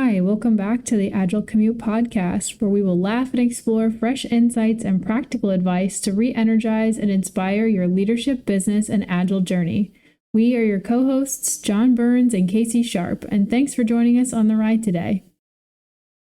Hi, welcome back to the Agile Commute podcast, where we will laugh and explore fresh insights and practical advice to re-energize and inspire your leadership, business, and Agile journey. We are your co-hosts, John Burns and Casey Sharp, and thanks for joining us on the ride today.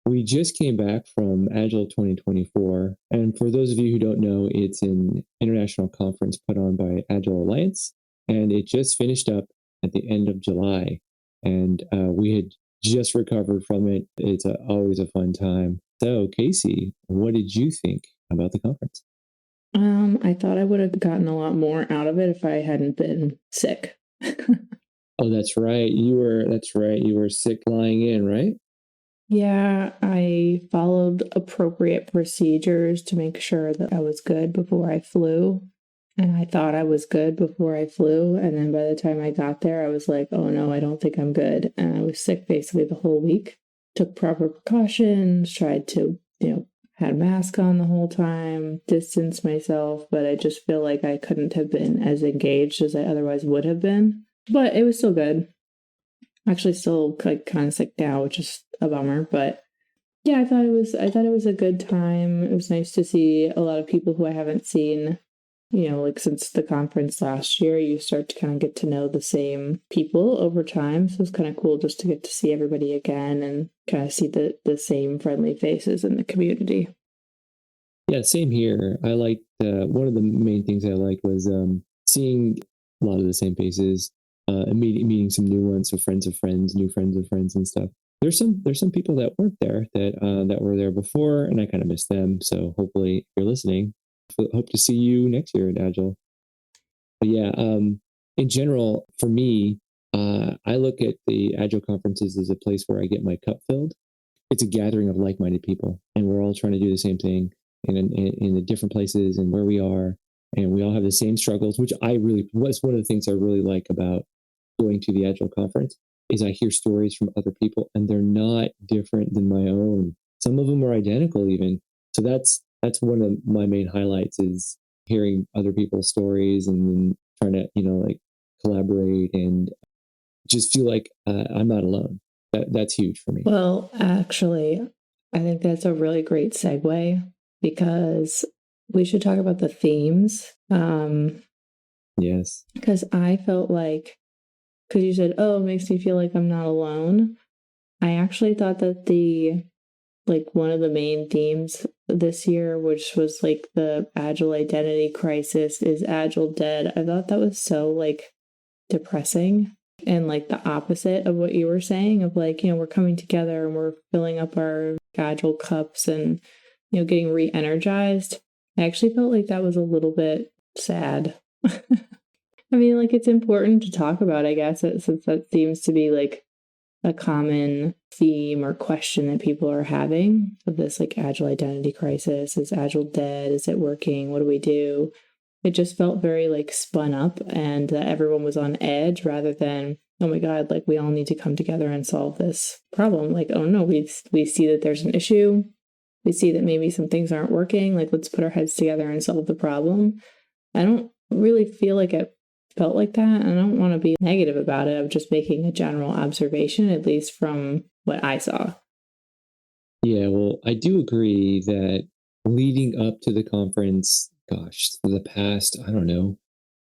We just came back from Agile 2024, and for those of you who don't know, it's an international conference put on by Agile Alliance, and it just finished up at the end of July, and we had just recovered from it. It's always a fun time. So, Casey, what did you think about the conference? I thought I would have gotten a lot more out of it if I hadn't been sick. Oh, that's right. You were sick lying in, right? Yeah, I followed appropriate procedures to make sure that I was good before I flew. And I thought I was good before I flew. And then by the time I got there, I was like, oh no, I don't think I'm good. And I was sick basically the whole week. Took proper precautions, tried to, had a mask on the whole time, distanced myself, but I just feel like I couldn't have been as engaged as I otherwise would have been. But it was still good. Actually still like kind of sick now, which is a bummer, but yeah, I thought it was a good time. It was nice to see a lot of people who I haven't seen, like since the conference last year. You start to kind of get to know the same people over time. So it's kind of cool just to get to see everybody again and kind of see the same friendly faces in the community. Yeah, same here. I liked one of the main things I liked was seeing a lot of the same faces, and meeting some new ones, so friends of friends, new friends of friends, and stuff. There's some people that weren't there that were there before, and I kind of miss them. So hopefully, if you're listening, hope to see you next year at Agile. But yeah, in general, for me, I look at the Agile conferences as a place where I get my cup filled. It's a gathering of like-minded people, and we're all trying to do the same thing in the different places and where we are, and we all have the same struggles, which was one of the things I really like about going to the Agile conference is I hear stories from other people, and they're not different than my own. Some of them are identical even. So that's one of my main highlights is hearing other people's stories and then trying to, like collaborate and just feel like I'm not alone. That's huge for me. Well, actually, I think that's a really great segue because we should talk about the themes. Yes. Because I felt like, because you said, oh, it makes me feel like I'm not alone. I actually thought that one of the main themes this year, which was like the Agile identity crisis, is Agile dead. I thought that was so like depressing and like the opposite of what you were saying of like, we're coming together and we're filling up our Agile cups and, getting re-energized. I actually felt like that was a little bit sad. I mean, like it's important to talk about, I guess, since that seems to be like a common theme or question that people are having of this like Agile identity crisis. Is Agile dead? Is it working? What do we do? It just felt very like spun up and everyone was on edge rather than, oh my God, like we all need to come together and solve this problem. Like, oh no, we see that there's an issue. We see that maybe some things aren't working. Like, let's put our heads together and solve the problem. I don't really feel like it felt like that. I don't want to be negative about it. I'm just making a general observation, at least from what I saw. Yeah, well, I do agree that leading up to the conference, gosh, for the past, I don't know,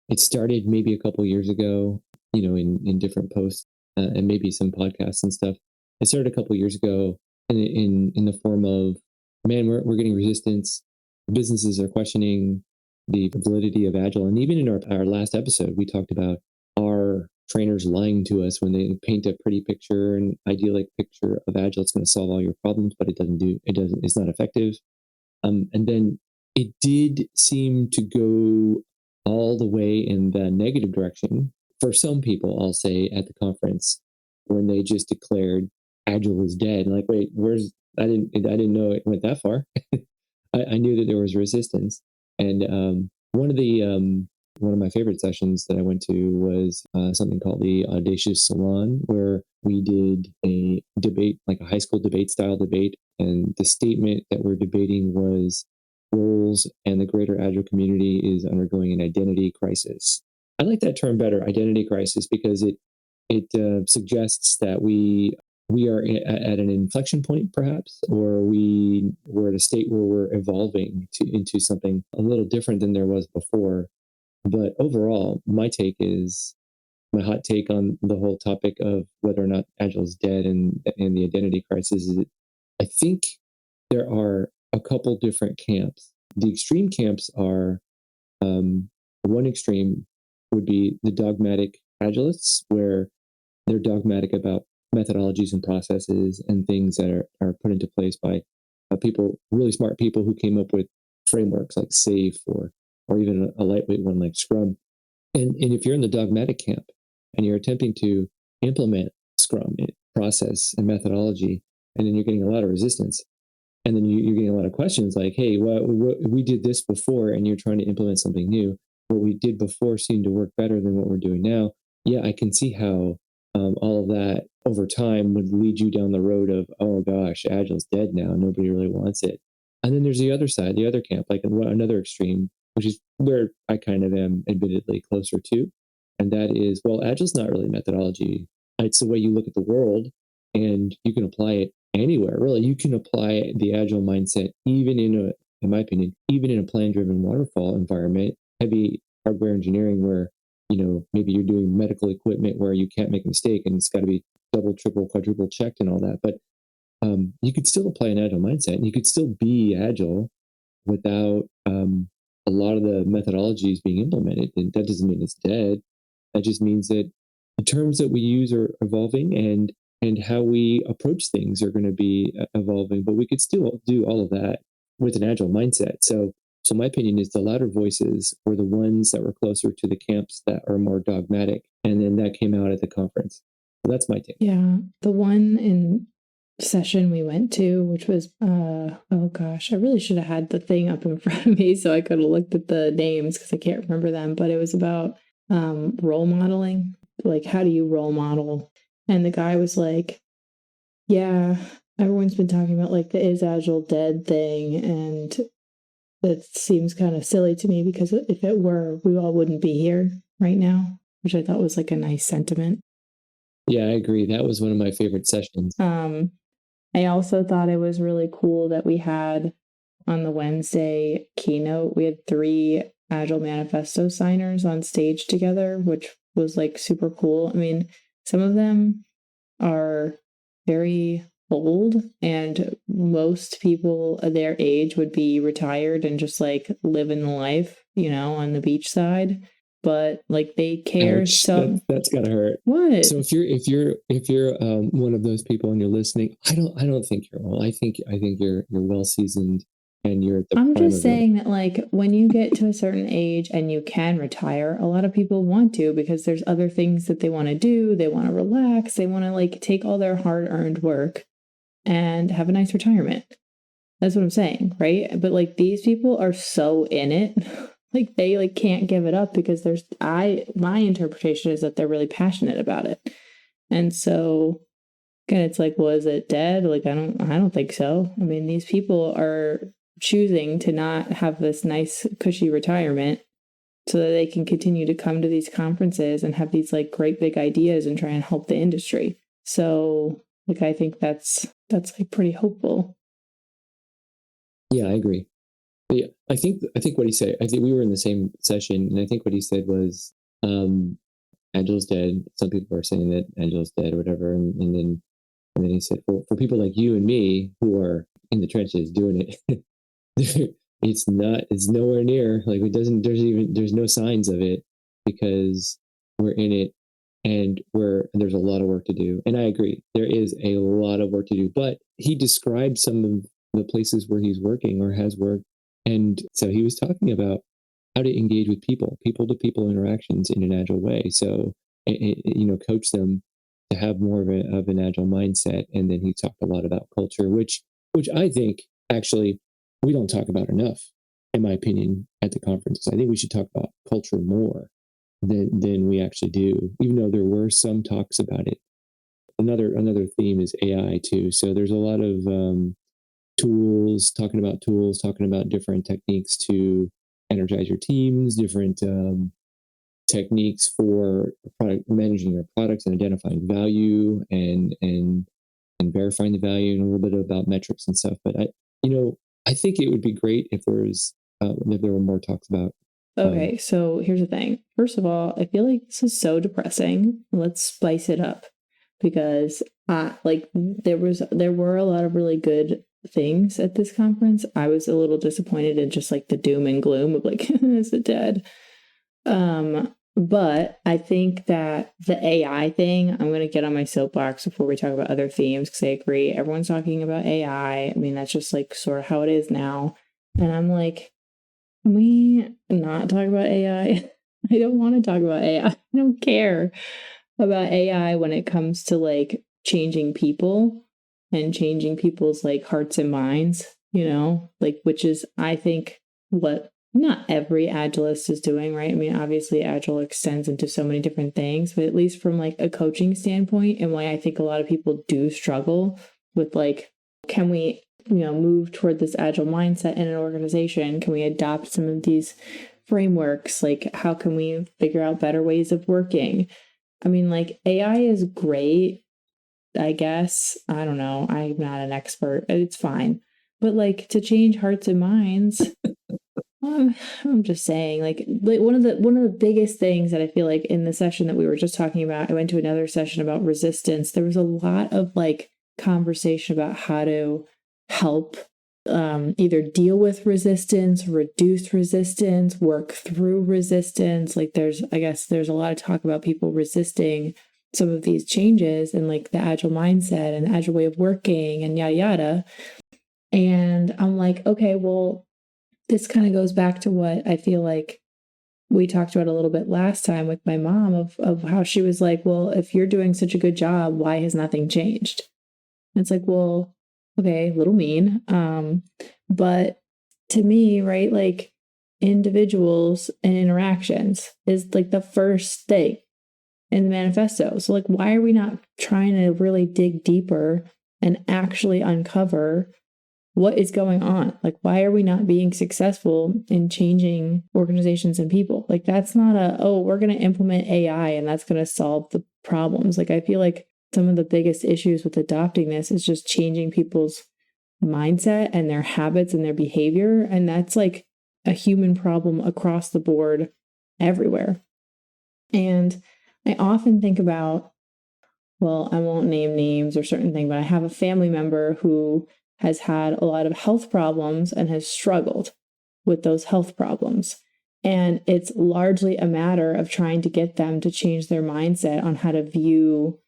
it started maybe a couple years ago, in different posts and maybe some podcasts and stuff. It started a couple years ago in the form of, man, we're getting resistance. Businesses are questioning the validity of Agile. And even in our last episode, we talked about our trainers lying to us when they paint a pretty picture, an idyllic picture of Agile. It's going to solve all your problems, but it's not effective. And then it did seem to go all the way in the negative direction for some people, I'll say, at the conference when they just declared Agile was dead. Like, wait, I didn't know it went that far. I knew that there was resistance. And one of my favorite sessions that I went to was something called the Audacious Salon, where we did a debate, like a high school debate style debate. And the statement that we're debating was roles and the greater Agile community is undergoing an identity crisis. I like that term better, identity crisis, because it suggests that we we are at an inflection point, perhaps, or we're at a state where we're evolving into something a little different than there was before. But overall, my hot take on the whole topic of whether or not Agile is dead and the identity crisis is, I think there are a couple different camps. The extreme camps are, one extreme would be the dogmatic Agilists, where they're dogmatic about methodologies and processes and things that are put into place by people, really smart people who came up with frameworks like SAFe or even a lightweight one like Scrum. And if you're in the dogmatic camp and you're attempting to implement Scrum process and methodology, and then you're getting a lot of resistance, and then you're getting a lot of questions like, hey, we did this before and you're trying to implement something new. What we did before seemed to work better than what we're doing now. Yeah, I can see how all of that over time would lead you down the road of, oh gosh, Agile's dead now. Nobody really wants it. And then there's the other side, the other camp, like another extreme, which is where I kind of am admittedly closer to. And that is, well, Agile's not really methodology. It's the way you look at the world, and you can apply it anywhere. Really, you can apply the Agile mindset even in my opinion, even in a plan-driven waterfall environment, heavy hardware engineering, where maybe you're doing medical equipment where you can't make a mistake and it's got to be double, triple, quadruple checked and all that. But you could still apply an Agile mindset, and you could still be Agile without a lot of the methodologies being implemented. And that doesn't mean it's dead. That just means that the terms that we use are evolving, and how we approach things are going to be evolving. But we could still do all of that with an Agile mindset. So my opinion is the louder voices were the ones that were closer to the camps that are more dogmatic. And then that came out at the conference. So that's my take. Yeah. The one in session we went to, which was, oh gosh, I really should have had the thing up in front of me so I could have looked at the names because I can't remember them. But it was about role modeling. Like, how do you role model? And the guy was like, yeah, everyone's been talking about like the is Agile dead thing, and that seems kind of silly to me because if it were, we all wouldn't be here right now, which I thought was like a nice sentiment. Yeah, I agree. That was one of my favorite sessions. I also thought it was really cool that we had on the Wednesday keynote, we had 3 Agile Manifesto signers on stage together, which was like super cool. I mean, some of them are very old, and most people their age would be retired and just like living the life, on the beach side. But like they care. Ouch, so that's gotta hurt. What? So if you're one of those people and you're listening, I don't think you're old. I think you're well seasoned, and you're at the I'm prime just of saying that like when you get to a certain age and you can retire, a lot of people want to because there's other things that they want to do. They want to relax. They want to like take all their hard-earned work and have a nice retirement. That's what I'm saying, right? But like these people are so in it. Like they like can't give it up because my interpretation is that they're really passionate about it. And so again, it's like, was it dead? Like I don't think so. I mean, these people are choosing to not have this nice cushy retirement so that they can continue to come to these conferences and have these like great big ideas and try and help the industry. So like I think that's like pretty hopeful. Yeah, I agree. But yeah, I think what he said, I think we were in the same session, and I think what he said was Agile's dead. Some people are saying that Agile's dead or whatever, and then he said, well, for people like you and me who are in the trenches doing it, it's nowhere near, like it doesn't, there's no signs of it because we're in it, and there's a lot of work to do. And I agree, there is a lot of work to do, but he described some of the places where he's working or has worked. And so he was talking about how to engage with people to people interactions in an Agile way. So, coach them to have more of an Agile mindset. And then he talked a lot about culture, which I think actually we don't talk about enough, in my opinion, at the conferences. I think we should talk about culture more than we actually do, even though there were some talks about it. Another theme is AI too. So there's a lot of tools, talking about different techniques to energize your teams, different techniques for managing your products and identifying value and and verifying the value and a little bit about metrics and stuff. But I think it would be great if there were more talks about. Okay, so here's the thing. First of all, I feel like this is so depressing. Let's spice it up, because there were a lot of really good things at this conference. I was a little disappointed in just like the doom and gloom of like, is it dead? But I think that the AI thing, I'm going to get on my soapbox before we talk about other themes, because I agree. Everyone's talking about AI. I mean, that's just like sort of how it is now. And I'm like, can we not talk about AI? I don't want to talk about AI. I don't care about AI when it comes to like changing people and changing people's like hearts and minds, like, which is, I think, what not every Agilist is doing, right? I mean, obviously Agile extends into so many different things, but at least from like a coaching standpoint, and why I think a lot of people do struggle with like, can we, move toward this Agile mindset in an organization? Can we adopt some of these frameworks? Like, how can we figure out better ways of working? I mean, like, AI is great, I guess. I don't know. I'm not an expert. It's fine. But like, to change hearts and minds, I'm just saying, like one of the biggest things that I feel like in the session that we were just talking about, I went to another session about resistance. There was a lot of like conversation about how to help either deal with resistance, reduce resistance, work through resistance. Like there's a lot of talk about people resisting some of these changes and like the Agile mindset and the Agile way of working and yada yada. And I'm like, okay, well, this kind of goes back to what I feel like we talked about a little bit last time with my mom of how she was like, well, if you're doing such a good job, why has nothing changed? And it's like, well, okay, a little mean. But to me, right, like individuals and interactions is like the first thing in the manifesto. So like, why are we not trying to really dig deeper and actually uncover what is going on? Like, why are we not being successful in changing organizations and people? Like, that's not we're going to implement AI and that's going to solve the problems. Like, I feel like some of the biggest issues with adopting this is just changing people's mindset and their habits and their behavior. And that's like a human problem across the board everywhere. And I often think about, well, I won't name names or certain things, but I have a family member who has had a lot of health problems and has struggled with those health problems. And it's largely a matter of trying to get them to change their mindset on how to view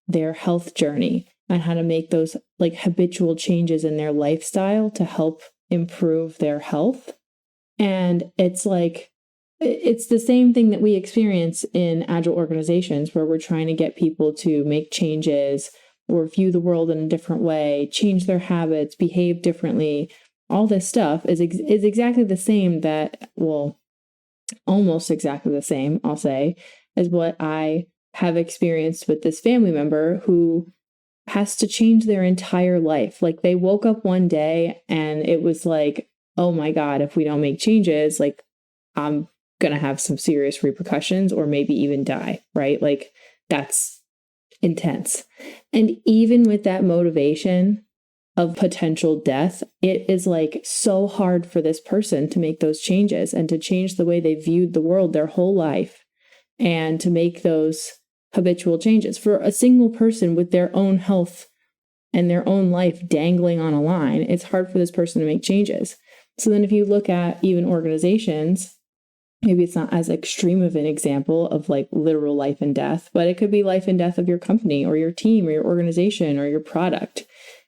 their health journey and how to make those like habitual changes in their lifestyle to help improve their health. And it's like, it's the same thing that we experience in Agile organizations where we're trying to get people to make changes or view the world in a different way, change their habits, behave differently. All this stuff is exactly the same almost exactly the same, I'll say, as what I have experienced with this family member who has to change their entire life. Like they woke up one day and it was like, oh my God, if we don't make changes, like I'm going to have some serious repercussions or maybe even die, right? Like that's intense. And even with that motivation of potential death, it is like so hard for this person to make those changes and to change the way they viewed the world their whole life and to make those habitual changes for a single person with their own health and their own life dangling on a line. It's hard for this person to make changes. So then if you look at even organizations, maybe it's not as extreme of an example of like literal life and death, but it could be life and death of your company or your team or your organization or your product.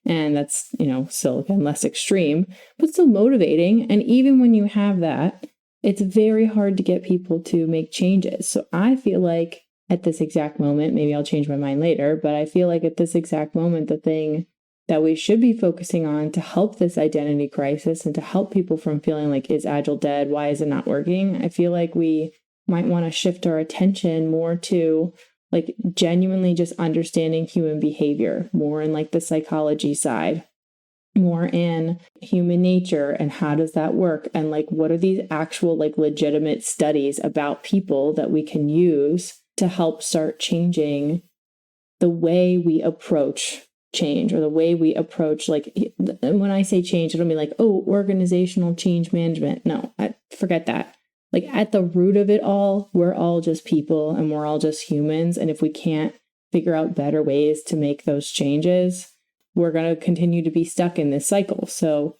And that's, still again, less extreme, but still motivating. And even when you have that, it's very hard to get people to make changes. So I feel like at this exact moment, maybe I'll change my mind later, but I feel like at this exact moment, the thing that we should be focusing on to help this identity crisis and to help people from feeling like, is Agile dead? Why is it not working? I feel like we might want to shift our attention more to like genuinely just understanding human behavior, more in like the psychology side, more in human nature and how does that work? And like, what are these actual like legitimate studies about people that we can use to help start changing the way we approach change, or the way we approach, like, and when I say change, I don't mean like, oh, organizational change management. No, forget that. Like, at the root of it all, we're all just people and we're all just humans. And if we can't figure out better ways to make those changes, we're going to continue to be stuck in this cycle. So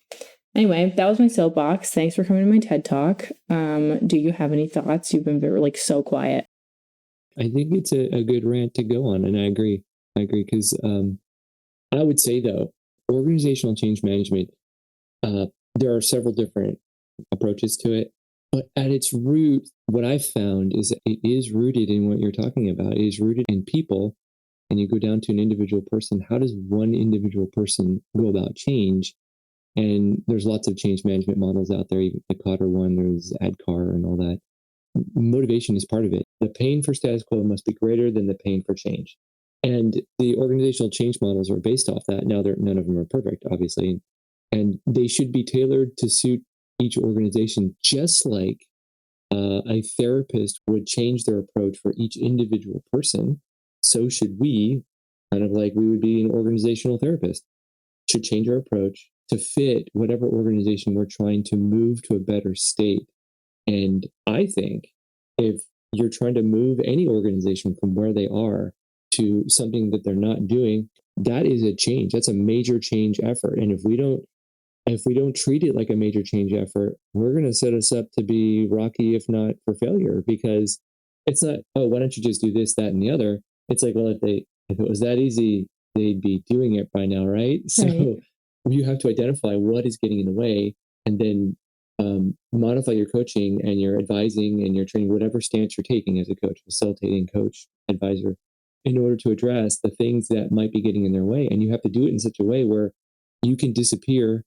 anyway, that was my soapbox. Thanks for coming to my TED Talk. Do you have any thoughts? You've been very, so quiet. I think it's a good rant to go on, and I agree. Because I would say, though, organizational change management, there are several different approaches to it, but at its root, what I've found is that it is rooted in what you're talking about. It is rooted in people, and you go down to an individual person. How does one individual person go about change? And there's lots of change management models out there, even the Kotter one, there's ADKAR and all that. Motivation is part of it. The pain for status quo must be greater than the pain for change. And the organizational change models are based off that. Now, none of them are perfect, obviously, and they should be tailored to suit each organization, just like a therapist would change their approach for each individual person. So should we, kind of like we would be an organizational therapist, should change our approach to fit whatever organization we're trying to move to a better state. And I think if you're trying to move any organization from where they are to something that they're not doing, that is a change. That's a major change effort. And if we don't treat it like a major change effort, we're going to set us up to be rocky, if not for failure, because it's not, oh, why don't you just do this, that, and the other? It's like, well, if it was that easy, they'd be doing it by now, right? So you have to identify what is getting in the way, and then modify your coaching and your advising and your training, whatever stance you're taking as a coach, facilitating, coach, advisor, in order to address the things that might be getting in their way. And you have to do it in such a way where you can disappear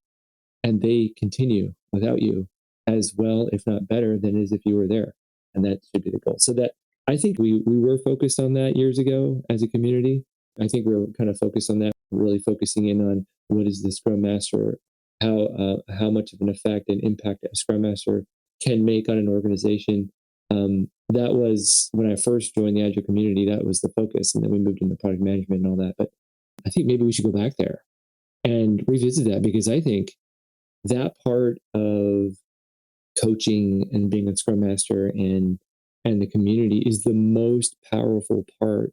and they continue without you as well, if not better, than as if you were there. And that should be the goal. So that, I think we were focused on that years ago as a community. I think we were kind of focused on that, really focusing in on what is the Scrum Master, how much of an effect and impact a Scrum Master can make on an organization. That was when I first joined the Agile community, that was the focus. And then we moved into product management and all that. But I think maybe we should go back there and revisit that, because I think that part of coaching and being a Scrum Master and the community is the most powerful part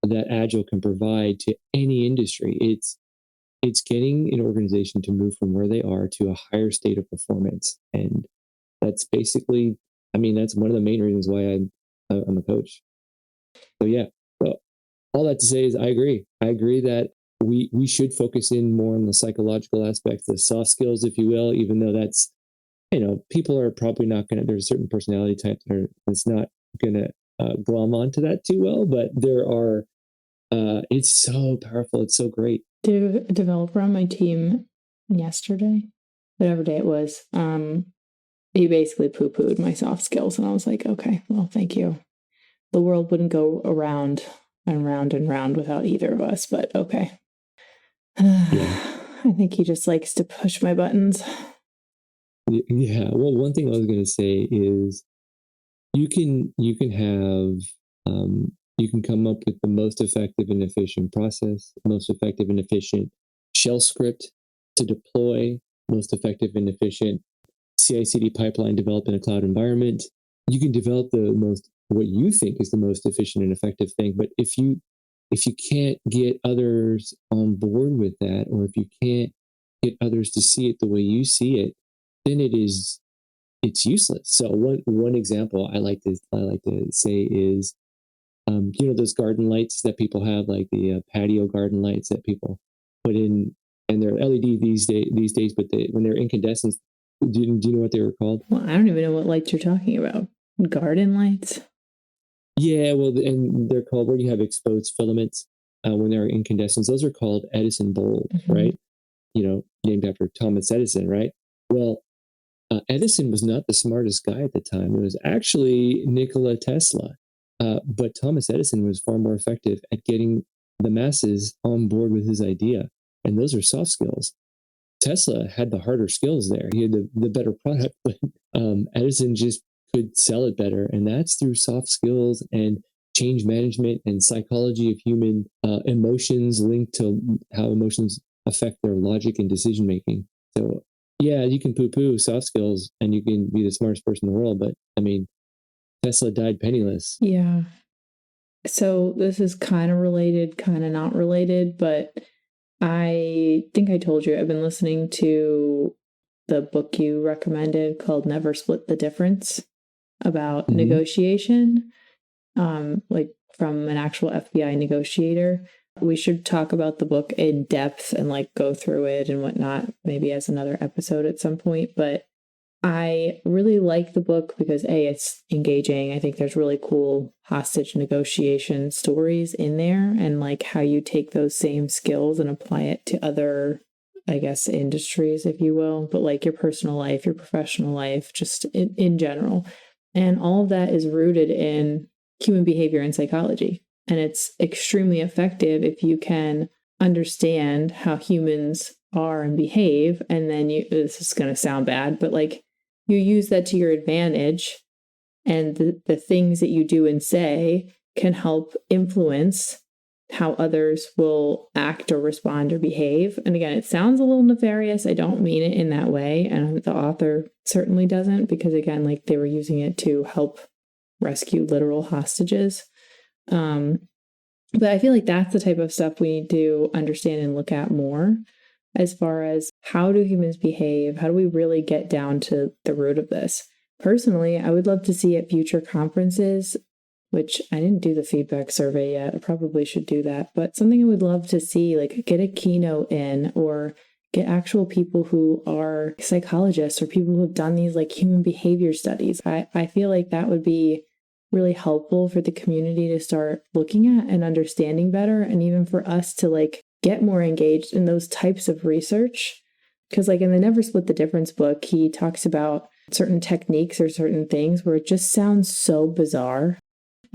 that Agile can provide to any industry. It's getting an organization to move from where they are to a higher state of performance. And that's basically, that's one of the main reasons why I'm a coach. So yeah, well, all that to say is I agree that we should focus in more on the psychological aspects, the soft skills, if you will, even though that's, people are probably not going to, there's a certain personality type that's not going to glom onto that too well, but there are, it's so powerful. It's so great. A developer on my team yesterday, whatever day it was, he basically poo-pooed my soft skills. And I was like, okay, well, thank you. The world wouldn't go around and round and round without either of us, but okay. Yeah. I think he just likes to push my buttons. Yeah. Well, one thing I was going to say is you can come up with the most effective and efficient process, most effective and efficient shell script to deploy, most effective and efficient CI/CD pipeline developed in a cloud environment. You can develop what you think is the most efficient and effective thing. But if you can't get others on board with that, or if you can't get others to see it the way you see it, then it's useless. So one example I like to say is, those garden lights that people have, like the patio garden lights that people put in, and they're LED these days, but when they're incandescent, do you know what they were called? Well, I don't even know what lights you're talking about. Garden lights? Yeah, well, and they're called, where you have exposed filaments when they're incandescents. Those are called Edison bulbs, right? Named after Thomas Edison, right? Well, Edison was not the smartest guy at the time. It was actually Nikola Tesla. But Thomas Edison was far more effective at getting the masses on board with his idea. And those are soft skills. Tesla had the harder skills there. He had the better product, but Edison just could sell it better. And that's through soft skills and change management and psychology of human emotions linked to how emotions affect their logic and decision making. So yeah, you can poo-poo soft skills and you can be the smartest person in the world, but I mean, Tesla died penniless. Yeah. So this is kind of related, kind of not related, but I think I told you I've been listening to the book you recommended called Never Split the Difference about negotiation, like from an actual FBI negotiator. We should talk about the book in depth and like go through it and whatnot, maybe as another episode at some point. But I really like the book because A, it's engaging. I think there's really cool hostage negotiation stories in there and like how you take those same skills and apply it to other, I guess, industries, if you will, but like your personal life, your professional life, just in general. And all of that is rooted in human behavior and psychology. And it's extremely effective if you can understand how humans are and behave. And then this is going to sound bad, but like you use that to your advantage. And the things that you do and say can help influence how others will act or respond or behave. And again, it sounds a little nefarious. I don't mean it in that way. And the author certainly doesn't, because again, like they were using it to help rescue literal hostages. But I feel like that's the type of stuff we need to understand and look at more as far as how do humans behave? How do we really get down to the root of this? Personally, I would love to see at future conferences, which I didn't do the feedback survey yet. I probably should do that. But something I would love to see, like get a keynote in or get actual people who are psychologists or people who have done these like human behavior studies. I feel like that would be really helpful for the community to start looking at and understanding better. And even for us to like get more engaged in those types of research. Because like in the Never Split the Difference book, he talks about certain techniques or certain things where it just sounds so bizarre.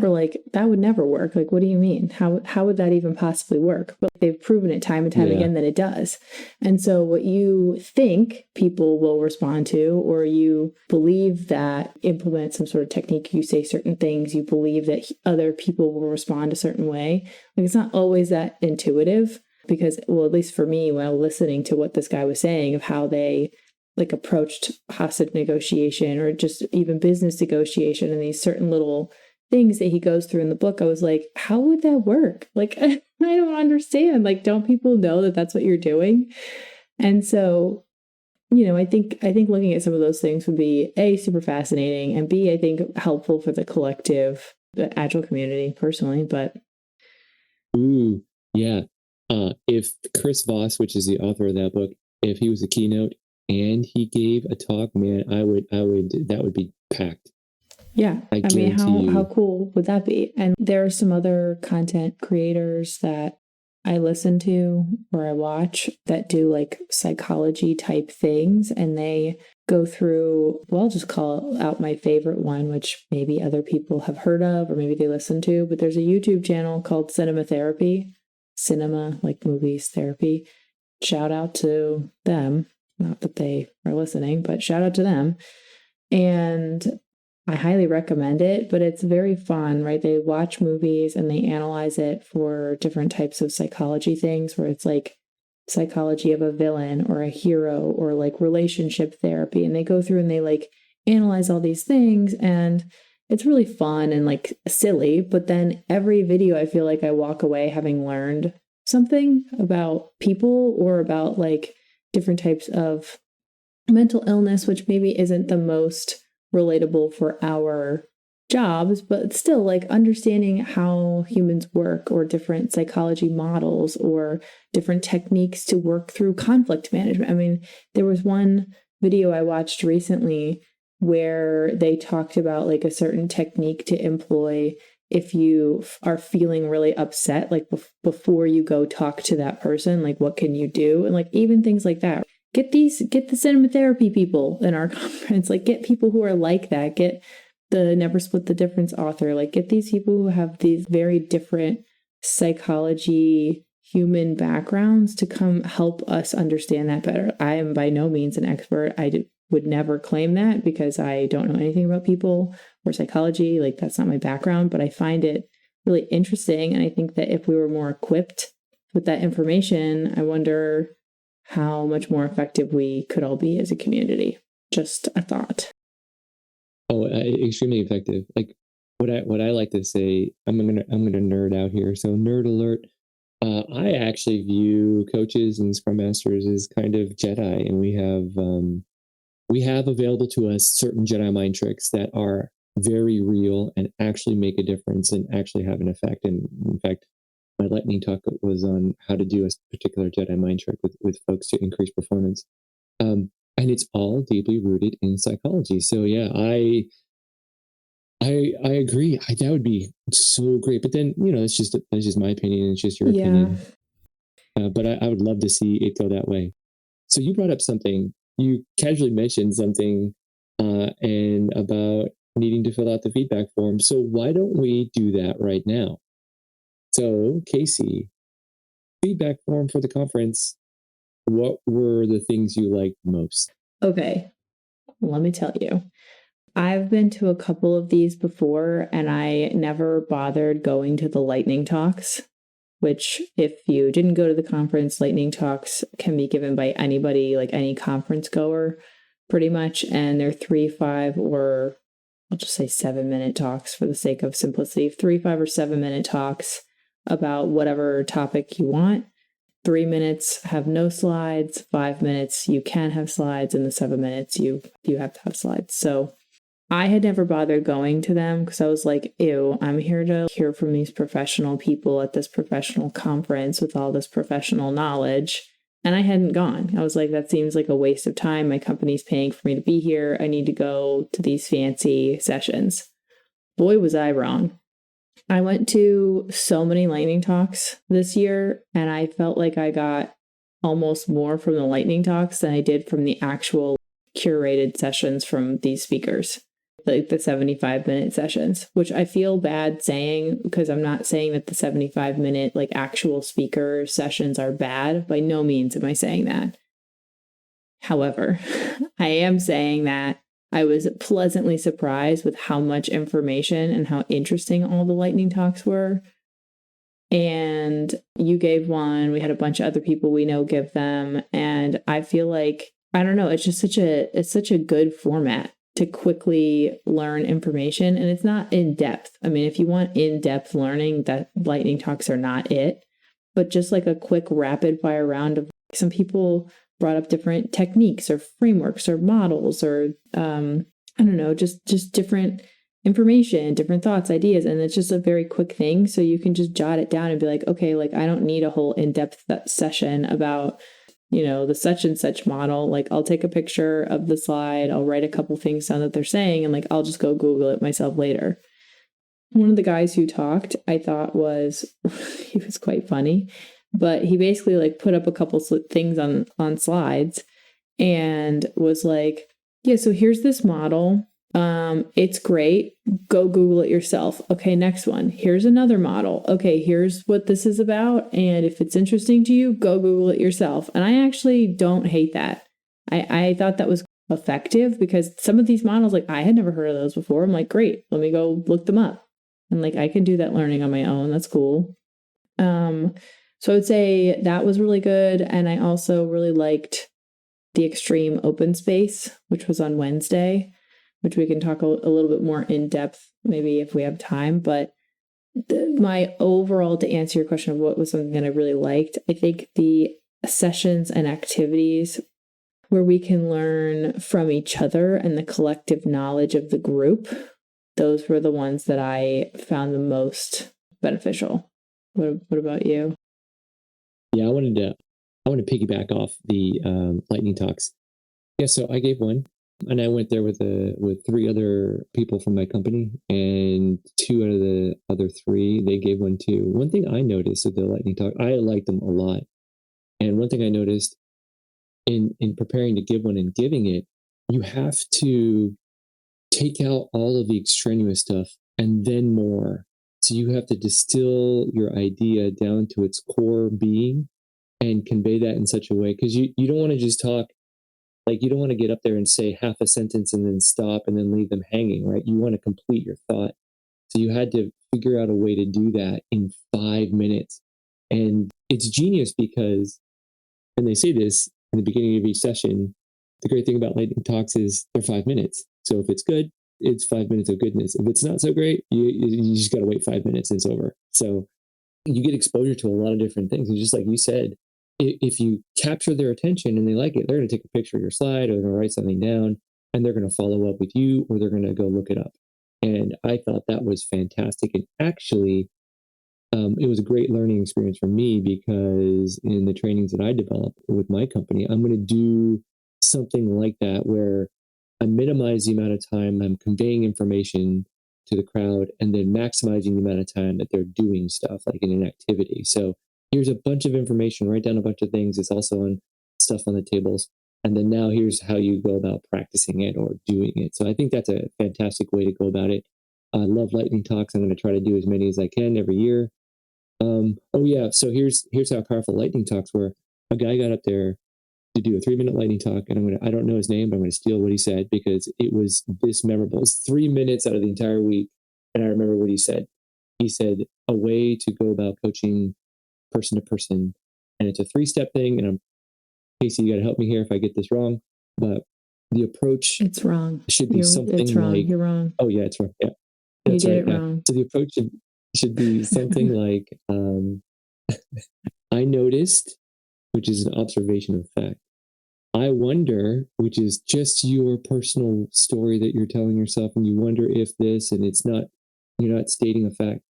Or like, that would never work. Like, what do you mean? How would that even possibly work? But they've proven it time and time again that it does. And so what you think people will respond to, or you believe that implement some sort of technique, you say certain things, you believe that other people will respond a certain way. Like, it's not always that intuitive because, well, at least for me, while listening to what this guy was saying of how they like approached hostage negotiation or just even business negotiation and these certain little things that he goes through in the book, I was like, how would that work? Like, I don't understand. Like, don't people know that that's what you're doing? And so, you know, I think looking at some of those things would be A, super fascinating, and B, I think helpful for the collective, the Agile community personally, but. Ooh, yeah. If Chris Voss, which is the author of that book, if he was a keynote and he gave a talk, man, I would, that would be packed. Yeah. I mean, how cool would that be? And there are some other content creators that I listen to or I watch that do like psychology type things. And they go through, well, I'll just call out my favorite one, which maybe other people have heard of or maybe they listen to. But there's a YouTube channel called Cinema Therapy. Cinema, like movies, therapy. Shout out to them. Not that they are listening, but shout out to them. And I highly recommend it, but it's very fun, right? They watch movies and they analyze it for different types of psychology things where it's like psychology of a villain or a hero or like relationship therapy. And they go through and they like analyze all these things and it's really fun and like silly. But then every video, I feel like I walk away having learned something about people or about like different types of mental illness, which maybe isn't the most relatable for our jobs, but still like understanding how humans work or different psychology models or different techniques to work through conflict management. I mean, there was one video I watched recently where they talked about like a certain technique to employ if you are feeling really upset, like before you go talk to that person, like what can you do? And like even things like that. Get the cinema therapy people in our conference, like get people who are like that, get the Never Split the Difference author, like get these people who have these very different psychology, human backgrounds to come help us understand that better. I am by no means an expert. I would never claim that because I don't know anything about people or psychology. Like that's not my background, but I find it really interesting. And I think that if we were more equipped with that information, I wonder how much more effective we could all be as a community. Just a thought. Oh, extremely effective. Like what I like to say, I'm gonna nerd out here. So nerd alert. I actually view coaches and scrum masters as kind of Jedi, and we have available to us certain Jedi mind tricks that are very real and actually make a difference and actually have an effect. And in fact, my lightning talk was on how to do a particular Jedi mind trick with folks to increase performance. And it's all deeply rooted in psychology. So yeah, I agree. That would be so great. But then, that's just my opinion. It's just your opinion. But I would love to see it go that way. So you brought up something. You casually mentioned something and about needing to fill out the feedback form. So why don't we do that right now? So Casey, feedback form for the conference. What were the things you liked most? Okay, let me tell you. I've been to a couple of these before, and I never bothered going to the lightning talks, which if you didn't go to the conference, lightning talks can be given by anybody, like any conference goer, pretty much. And they're 3, 5, or I'll just say 7-minute talks for the sake of simplicity. 3, 5, or 7-minute talks about whatever topic you want. 3 minutes have no slides. 5 minutes you can have slides, and the 7 minutes you have to have slides. So I had never bothered going to them because I was like, ew, I'm here to hear from these professional people at this professional conference with all this professional knowledge. And I hadn't gone. I was like, that seems like a waste of time. My company's paying for me to be here. I need to go to these fancy sessions. Boy, was I wrong. I went to so many lightning talks this year, and I felt like I got almost more from the lightning talks than I did from the actual curated sessions from these speakers, like the 75-minute sessions, which I feel bad saying because I'm not saying that the 75-minute like actual speaker sessions are bad. By no means am I saying that. However, I am saying that I was pleasantly surprised with how much information and how interesting all the lightning talks were. And you gave one, we had a bunch of other people we know give them. And I feel like, I don't know, it's just such a good format to quickly learn information. And it's not in depth. I mean, if you want in-depth learning, that lightning talks are not it, but just like a quick rapid fire round of some people brought up different techniques or frameworks or models or I don't know, just different information, different thoughts, ideas. And it's just a very quick thing. So you can just jot it down and be like, okay, like I don't need a whole in-depth session about, the such and such model. Like I'll take a picture of the slide, I'll write a couple things down that they're saying, and like I'll just go Google it myself later. One of the guys who talked, I thought he was quite funny. But he basically like put up a couple things on slides and was like, yeah, so here's this model. It's great. Go Google it yourself. Okay, next one. Here's another model. Okay, here's what this is about. And if it's interesting to you, go Google it yourself. And I actually don't hate that. I thought that was effective because some of these models, like I had never heard of those before. I'm like, great, let me go look them up. And like I can do that learning on my own. That's cool. So I would say that was really good. And I also really liked the Extreme Open Space, which was on Wednesday, which we can talk a little bit more in depth, maybe if we have time. But my overall, to answer your question of what was something that I really liked, I think the sessions and activities where we can learn from each other and the collective knowledge of the group, those were the ones that I found the most beneficial. What about you? Yeah, I want to piggyback off the lightning talks. Yeah, so I gave one, and I went there with 3 other people from my company, and 2 out of the other 3 they gave one too. One thing I noticed with the lightning talk, I liked them a lot, and one thing I noticed in preparing to give one and giving it, you have to take out all of the extraneous stuff and then more. So you have to distill your idea down to its core being and convey that in such a way, because you don't want to just talk, like you don't want to get up there and say half a sentence and then stop and then leave them hanging, right? You want to complete your thought. So you had to figure out a way to do that in 5 minutes. And it's genius because, and they say this in the beginning of each session, the great thing about lightning talks is they're 5 minutes. So if it's good, it's 5 minutes of goodness. If it's not so great, you just got to wait 5 minutes and it's over. So you get exposure to a lot of different things. And just like you said, if you capture their attention and they like it, they're going to take a picture of your slide or they're going to write something down and they're going to follow up with you or they're going to go look it up. And I thought that was fantastic. And actually, it was a great learning experience for me because in the trainings that I developed with my company, I'm going to do something like that where I minimize the amount of time I'm conveying information to the crowd and then maximizing the amount of time that they're doing stuff like in an activity. So here's a bunch of information, write down a bunch of things. It's also on stuff on the tables. And then now here's how you go about practicing it or doing it. So I think that's a fantastic way to go about it. I love lightning talks. I'm going to try to do as many as I can every year. Oh yeah. So here's how powerful lightning talks were. A guy got up there to do a 3-minute lightning talk, and I don't know his name, but I'm going to steal what he said because it was this memorable. It's 3 minutes out of the entire week, and I remember what he said. He said a way to go about coaching person to person, and it's a 3-step thing. And Casey, you got to help me here if I get this wrong, but the approach It's wrong. should be something It's wrong. like, You're wrong. oh yeah, it's wrong. Yeah, You that's did right. it Yeah. wrong. So the approach should be something like, I noticed, which is an observation of fact. I wonder, which is just your personal story that you're telling yourself, and you wonder if this, and you're not stating a fact.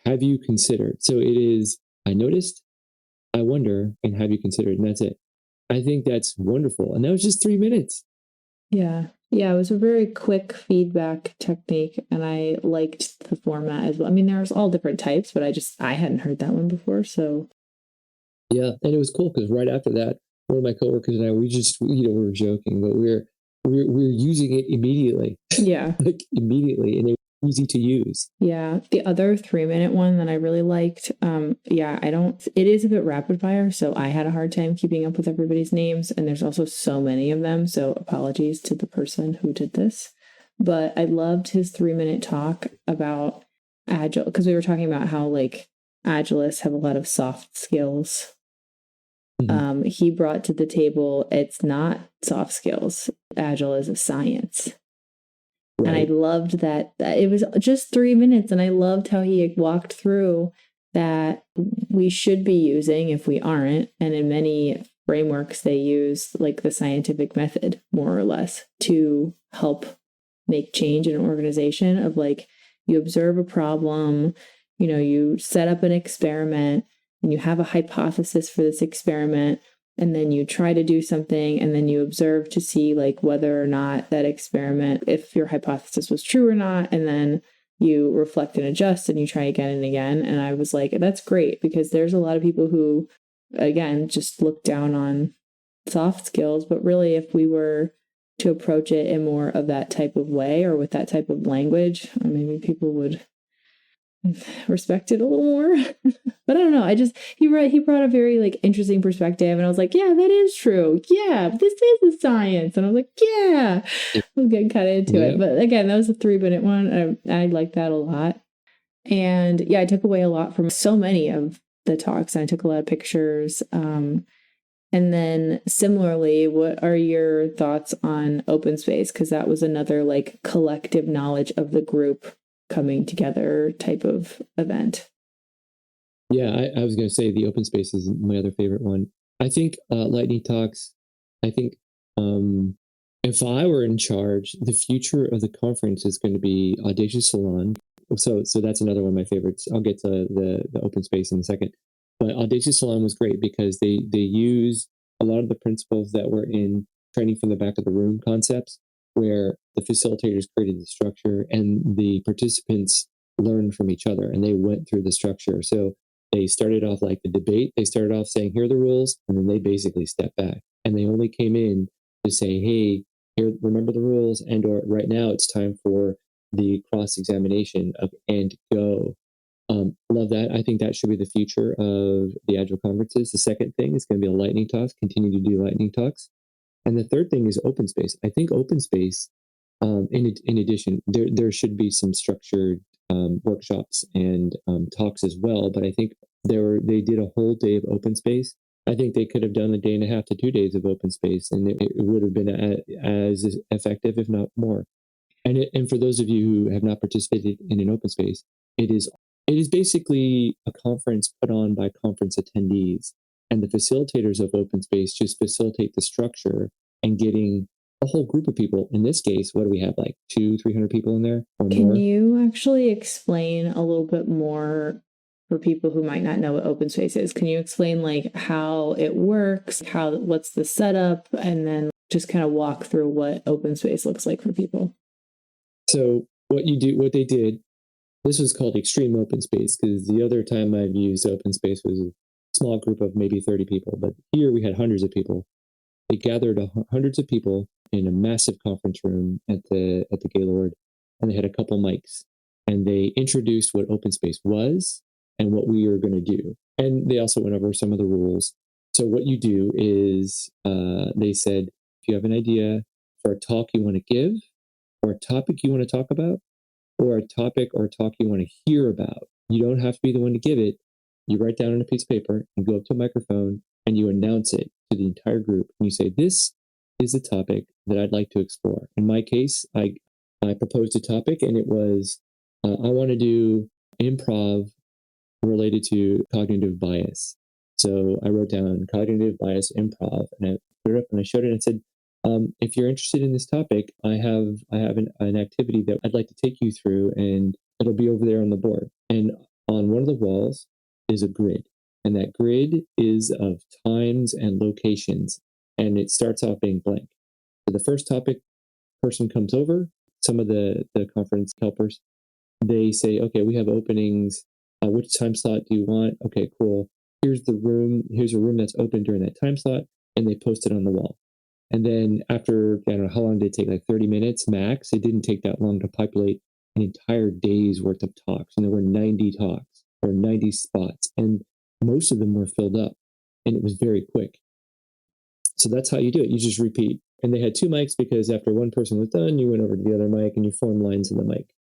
Have you considered? So it is, I noticed, I wonder, and have you considered? And that's it. I think that's wonderful. And that was just 3 minutes. Yeah. Yeah, it was a very quick feedback technique, and I liked the format as well. I mean, there's all different types, but I hadn't heard that one before, so. Yeah, and it was cool because right after that, one of my coworkers and I, we were joking, but we're using it immediately. Yeah. Like immediately, and it was easy to use. Yeah. The other 3-minute one that I really liked, it is a bit rapid fire, so I had a hard time keeping up with everybody's names, and there's also so many of them, so apologies to the person who did this. But I loved his 3-minute talk about Agile, because we were talking about how like Agilists have a lot of soft skills. He brought to the table, it's not soft skills. Agile is a science. Right. And I loved that it was just 3 minutes. And I loved how he walked through that we should be using, if we aren't, and in many frameworks, they use like the scientific method, more or less, to help make change in an organization of like, you observe a problem, you set up an experiment, and you have a hypothesis for this experiment, and then you try to do something, and then you observe to see like whether or not that experiment, if your hypothesis was true or not, and then you reflect and adjust, and you try again and again. And I was like, that's great, because there's a lot of people who, again, just look down on soft skills, but really if we were to approach it in more of that type of way or with that type of language, maybe people would respect it a little more. But I don't know, he brought a very like interesting perspective, and I was like, yeah, that is true, yeah, this is a science. And I was like, yeah, I'm getting kind of into it. But again, that was a 3-minute one. I like that a lot. And yeah, I took away a lot from so many of the talks, and I took a lot of pictures. And then similarly, what are your thoughts on open space? Because that was another like collective knowledge of the group coming together type of event. Yeah, I was going to say the open space is my other favorite one. I think lightning talks, I think if I were in charge, the future of the conference is going to be Audacious Salon. So that's another one of my favorites. I'll get to the open space in a second. But Audacious Salon was great because they use a lot of the principles that were in training from the back of the room concepts, where the facilitators created the structure and the participants learned from each other and they went through the structure. So they started off like the debate. They started off saying, here are the rules. And then they basically stepped back and they only came in to say, hey, here, remember the rules. And or right now it's time for the cross-examination of and go. Love that. I think that should be the future of the Agile conferences. The second thing is going to be a lightning talks, continue to do lightning talks. And the third thing is open space. I think open space in addition, there should be some structured workshops and talks as well. But I think they did a whole day of open space. I think they could have done a day and a half to 2 days of open space, and it would have been as effective, if not more. And for those of you who have not participated in an open space, it is basically a conference put on by conference attendees, and the facilitators of open space just facilitate the structure and getting a whole group of people. In this case, what do we have, like 200-300 people in there or Can more? you actually explain a little bit more for people who might not know what open space is? Can you explain like how it works, what's the setup, and then just kind of walk through what open space looks like for people? So what they did, this was called extreme open space, because the other time I've used open space was a small group of maybe 30 people, but here we had hundreds of people. They gathered hundreds of people in a massive conference room at the Gaylord, and they had a couple mics, and they introduced what open space was and what we were going to do, and they also went over some of the rules. So what you do is, they said, if you have an idea for a talk you want to give, or a topic you want to talk about, or a topic or a talk you want to hear about, you don't have to be the one to give it. You write down on a piece of paper and go up to a microphone and you announce it to the entire group. And you say, this is the topic that I'd like to explore. In my case, I proposed a topic, and it was, I want to do improv related to cognitive bias. So I wrote down cognitive bias improv, and I put it up and I showed it and said, if you're interested in this topic, I have an activity that I'd like to take you through, and it'll be over there on the board. And on one of the walls is a grid, and that grid is of times and locations, and it starts off being blank. So the first topic, person comes over, some of the conference helpers, they say, okay, we have openings. Which time slot do you want? Okay, cool. Here's a room that's open during that time slot, and they post it on the wall. And then after, I don't know, how long did it take? Like 30 minutes max? It didn't take that long to populate an entire day's worth of talks. And there were 90 talks or 90 spots. And most of them were filled up. And it was very quick. So that's how you do it. You just repeat. And they had 2 mics, because after one person was done, you went over to the other mic and you form lines in the mic.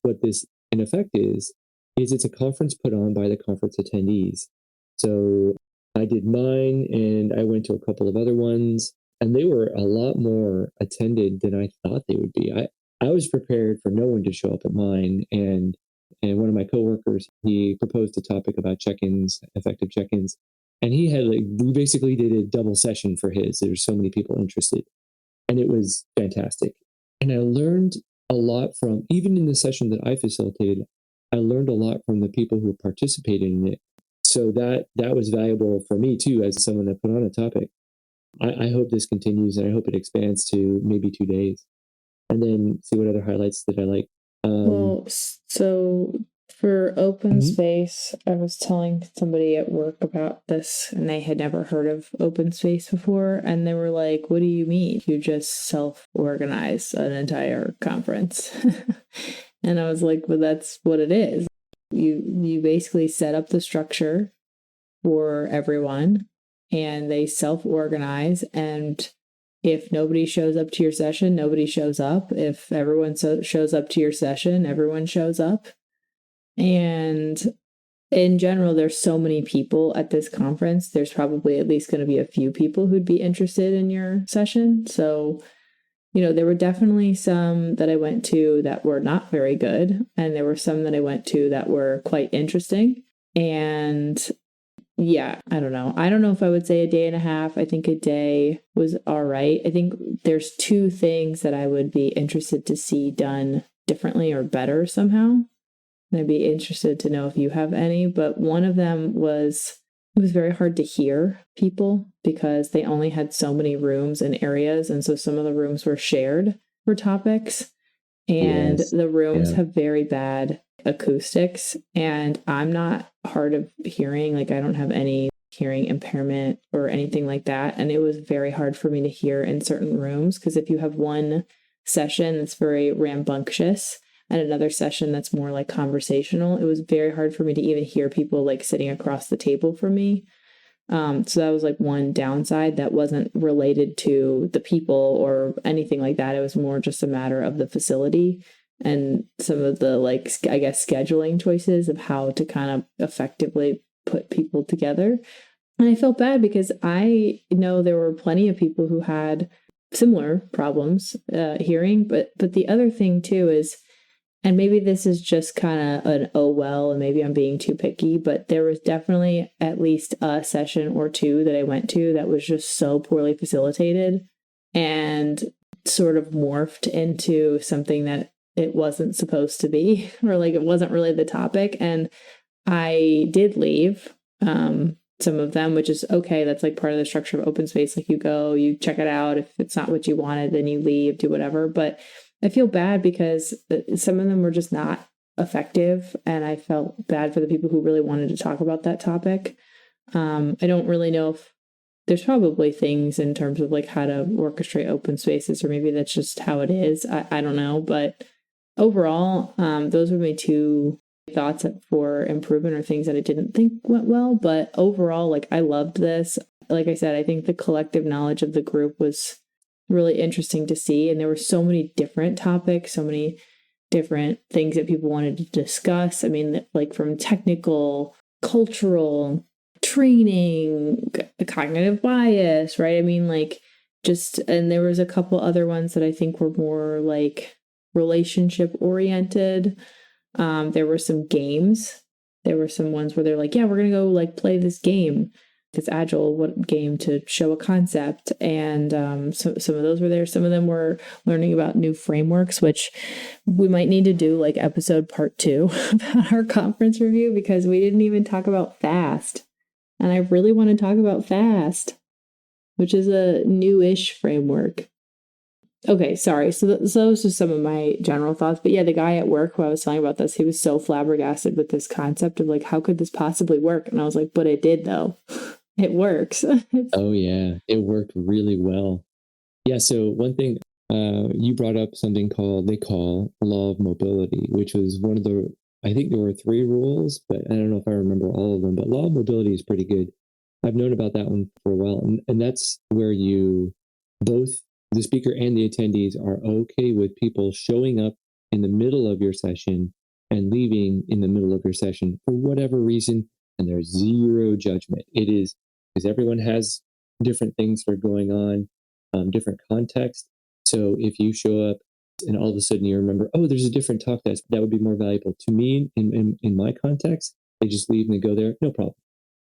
What this, in effect, is it's a conference put on by the conference attendees. So I did mine, and I went to a couple of other ones, and they were a lot more attended than I thought they would be. I was prepared for no one to show up at mine, and one of my coworkers, he proposed a topic about check-ins, effective check-ins, and he had we basically did a double session for his. There's so many people interested, and it was fantastic. And I learned a lot from, even in the session that I facilitated, I learned a lot from the people who participated in it. So that was valuable for me too, as someone that put on a topic. I hope this continues, and I hope it expands to maybe 2 days. And then see what other highlights that I like. Well, so for open space, I was telling somebody at work about this, and they had never heard of open space before. And they were like, what do you mean? You just self-organize an entire conference. And I was like, well, that's what it is. You basically set up the structure for everyone, and they self-organize. And if nobody shows up to your session, nobody shows up. If everyone shows up to your session, everyone shows up. And in general, there's so many people at this conference. There's probably at least going to be a few people who'd be interested in your session. So, there were definitely some that I went to that were not very good. And there were some that I went to that were quite interesting. And yeah, I don't know. I don't know if I would say a day and a half. I think a day was all right. I think there's 2 things that I would be interested to see done differently or better somehow. And I'd be interested to know if you have any. But one of them was, it was very hard to hear people because they only had so many rooms and areas. And so some of the rooms were shared for topics. And the rooms have very bad acoustics, and I'm not hard of hearing. Like, I don't have any hearing impairment or anything like that. And it was very hard for me to hear in certain rooms, because if you have one session that's very rambunctious and another session that's more like conversational, it was very hard for me to even hear people like sitting across the table from me. So that was like one downside that wasn't related to the people or anything like that. It was more just a matter of the facility and some of the, like, I guess, scheduling choices of how to kind of effectively put people together. And I felt bad because I know there were plenty of people who had similar problems hearing. But the other thing too is, and maybe this is just kind of an oh well, and maybe I'm being too picky, but there was definitely at least a session or two that I went to that was just so poorly facilitated and sort of morphed into something that it wasn't supposed to be, or like it wasn't really the topic. And I did leave some of them, which is okay. That's like part of the structure of open space. Like you go, you check it out. If it's not what you wanted, then you leave, do whatever. But I feel bad because some of them were just not effective. And I felt bad for the people who really wanted to talk about that topic. I don't really know if there's probably things in terms of like how to orchestrate open spaces, or maybe that's just how it is. I don't know. But overall, those were my two thoughts for improvement, or things that I didn't think went well. But overall, like, I loved this. Like I said, I think the collective knowledge of the group was really interesting to see. And there were so many different topics, so many different things that people wanted to discuss. I mean, like from technical, cultural, training, cognitive bias, right? I mean, like just, and there was a couple other ones that I think were more like relationship oriented. There were some games. There were some ones where they're like, yeah, we're going to go like play this game. It's Agile, what game to show a concept. And so some of those were there. Some of them were learning about new frameworks, which we might need to do like episode part 2 about our conference review, because we didn't even talk about FAST. And I really want to talk about FAST, which is a new-ish framework. Okay, sorry. So those are some of my general thoughts. But yeah, the guy at work who I was telling about this, he was so flabbergasted with this concept of like, how could this possibly work? And I was like, but it did though. It works. Oh yeah, it worked really well. Yeah, so one thing, you brought up something they call law of mobility, which was one of the, I think there were 3 rules, but I don't know if I remember all of them, but law of mobility is pretty good. I've known about that one for a while, and that's where you, both the speaker and the attendees, are okay with people showing up in the middle of your session and leaving in the middle of your session for whatever reason, and there's zero judgment. It is because everyone has different things that are going on, different context. So if you show up and all of a sudden you remember, oh, there's a different talk that would be more valuable to me in my context, they just leave and they go there, no problem.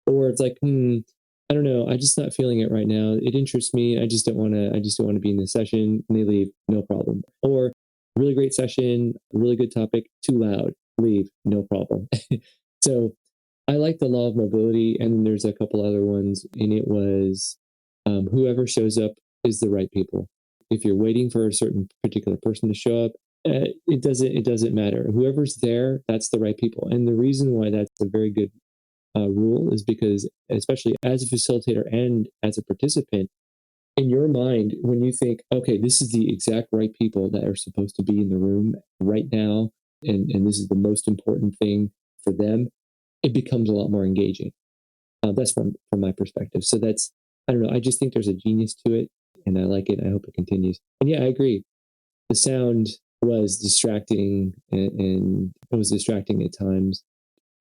Or it's like, I don't know, I'm just not feeling it right now. It interests me. I just don't want to be in this session, and they leave, no problem. Or really great session, really good topic, too loud, leave, no problem. So I like the law of mobility, and then there's a couple other ones, and it was whoever shows up is the right people. If you're waiting for a certain particular person to show up, it doesn't matter. Whoever's there, that's the right people. And the reason why that's a very good rule is because, especially as a facilitator and as a participant, in your mind, when you think, okay, this is the exact right people that are supposed to be in the room right now, and this is the most important thing for them, it becomes a lot more engaging. That's from my perspective. So that's, I don't know, I just think there's a genius to it, and I like it. I hope it continues. And yeah, I agree. The sound was distracting, and it was distracting at times.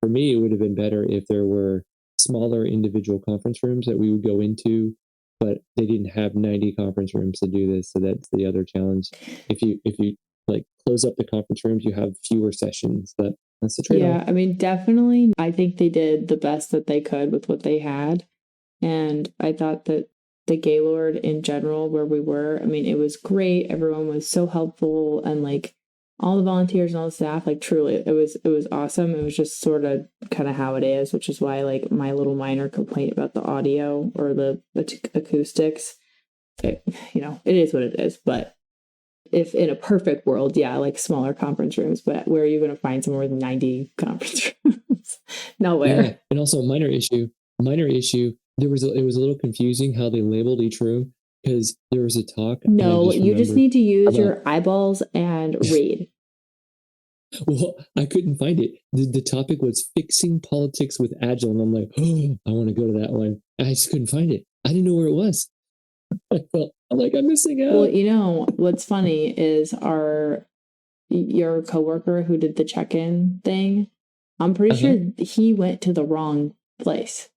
For me, it would have been better if there were smaller individual conference rooms that we would go into, but they didn't have 90 conference rooms to do this. So that's the other challenge. If you like close up the conference rooms, you have fewer sessions. That's the trade-off. Yeah, I mean, definitely. I think they did the best that they could with what they had. And I thought that the Gaylord in general, where we were, I mean, it was great. Everyone was so helpful, and like all the volunteers and all the staff, like truly, it was awesome. It was just sort of kind of how it is, which is why like my little minor complaint about the audio or the acoustics, it is what it is. But if in a perfect world, yeah, like smaller conference rooms, but where are you going to find somewhere with 90 conference rooms? Nowhere. Yeah. And also minor issue. It was a little confusing how they labeled each room, because there was a talk. No, you just need to use your eyeballs and read. Well, I couldn't find it. The topic was fixing politics with Agile. And I'm like, oh, I want to go to that one. I just couldn't find it. I didn't know where it was. I'm like, I'm missing out. Well, you know, what's funny is your coworker who did the check-in thing, I'm pretty sure he went to the wrong place.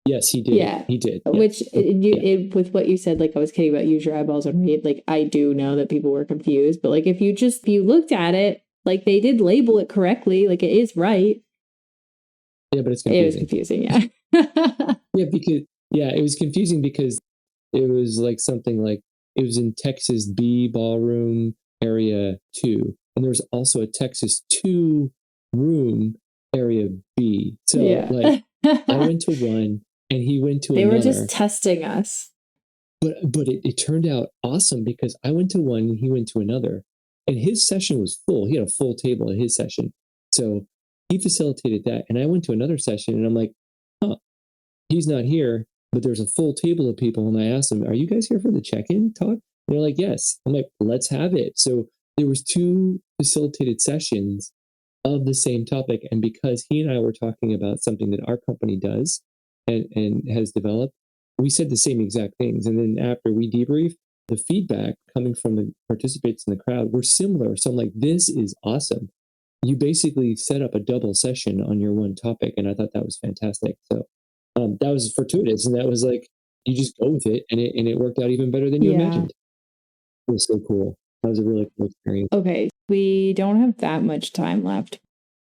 Yes, he did. Yeah. He did. Which with what you said, like I was kidding about use your eyeballs and read, like I do know that people were confused, but like if you looked at it, like they did label it correctly, like it is right. Yeah, but it's confusing. It was confusing, yeah. It was confusing because it was like something like it was in Texas B ballroom area 2, and there was also a Texas 2 room area B. So like I went to one and he went to another. They were just testing us. But it turned out awesome because I went to one and he went to another, and his session was full. He had a full table at his session, so he facilitated that. And I went to another session, and I'm like, huh, he's not here, but there's a full table of people. And I asked him, are you guys here for the check-in talk? And they're like, yes. I'm like, let's have it. So there was 2 facilitated sessions of the same topic. And because he and I were talking about something that our company does and has developed, we said the same exact things. And then after we debriefed, the feedback coming from the participants in the crowd were similar. So I'm like, this is awesome. You basically set up a double session on your one topic. And I thought that was fantastic. So that was fortuitous. And that was like, you just go with it. And it worked out even better than you imagined. It was so cool. That was a really cool experience. Okay. We don't have that much time left.